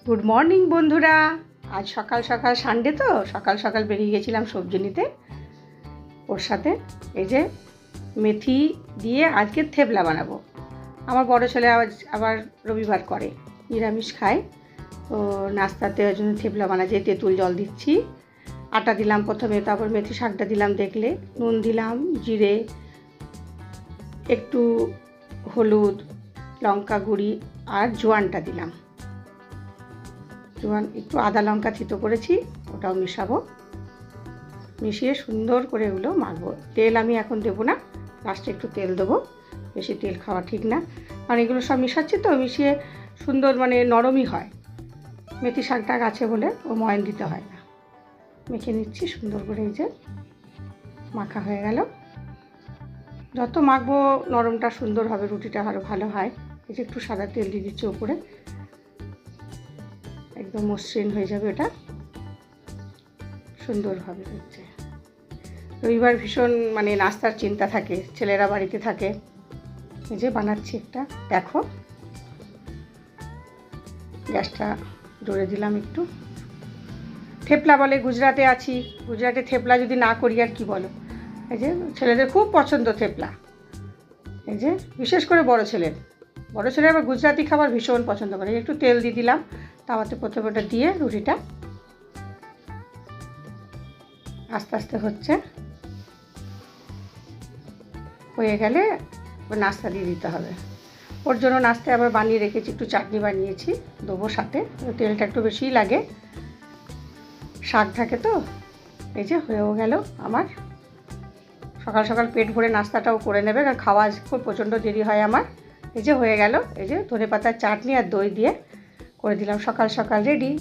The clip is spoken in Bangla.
গুড মর্নিং বন্ধুরা। আজ সকাল সকাল সানডে তো সকাল সকাল বেরিয়ে গেছিলাম সবজি নিতে। ওর সাথে এই যে মেথি দিয়ে আজকে থেপলা বানাবো। আমার বড় ছেলে আবার রবিবার করে, নিরামিষ খায়, তো নাস্তাতে ওই জন্য থেপলা বানাচ্ছি। তেঁতুল জল দিচ্ছি, আটা দিলাম প্রথমে, তারপর মেথি শাকটা দিলাম, দেখলে নুন দিলাম, জিরে, একটু হলুদ, লঙ্কা গুঁড়ি আর জোয়ানটা দিলাম। জোয়ান, একটু আদা লঙ্কা থেতো করেছি, ওটাও মিশাবো। মিশিয়ে সুন্দর করে এগুলো মাখবো। তেল আমি এখন দেবো না, লাস্টে একটু তেল দেবো, বেশি তেল খাওয়া ঠিক না। কারণ এগুলো সব মিশাচ্ছি তো, মিশিয়ে সুন্দর নরমই হয়। মেথি শাকটা গাছে বলে ও ময়ান দিতে হয় না। মেখে নিচ্ছি সুন্দর করে। এই যে মাখা হয়ে গেল। যত মাখবো নরমটা সুন্দর হবে, রুটিটা আরও ভালো হয়। এই যে একটু সাদা তেল দিয়ে দিচ্ছি উপরে, একদম মসৃণ হয়ে যাবে, এটা সুন্দর হবে। হচ্ছে রবিবার ভীষণ নাস্তার চিন্তা থাকে, ছেলেরা বাড়িতে থাকে। এই যে বানাচ্ছি একটা, দেখো গ্যাসটা জোরে দিলাম একটু। থেপলা বলে, গুজরাটে আছি, গুজরাটে থেপলা যদি না করি আর কি বলো। এই যে ছেলেদের খুব পছন্দ থেপলা। এই যে বিশেষ করে বড় ছেলে আবার গুজরাটি খাবার ভীষণ পছন্দ করে। একটু তেল দিয়ে দিলাম তাওয়াতে, প্রথমে ওটা দিয়ে রুটিটা আস্তে আস্তে হয়ে গেলে নাস্তা দিয়ে দিতে হবে। ওর জন্য নাস্তায় আবার বানিয়ে রেখেছি, একটু চাটনি বানিয়েছি, দেবো সাথে। তেলটা একটু বেশিই লাগে, শাক থাকে তো। এই যে হয়েও গেল আমার। সকাল সকাল পেট ভরে নাস্তাটাও করে নেবে, কারণ খাওয়া খুব প্রচণ্ড দেরি হয় আমার। এই যে হয়ে গেল। এই যে ধনেপাতার চাটনি আর দই দিয়ে করে দিলাম, সকাল সকাল রেডি।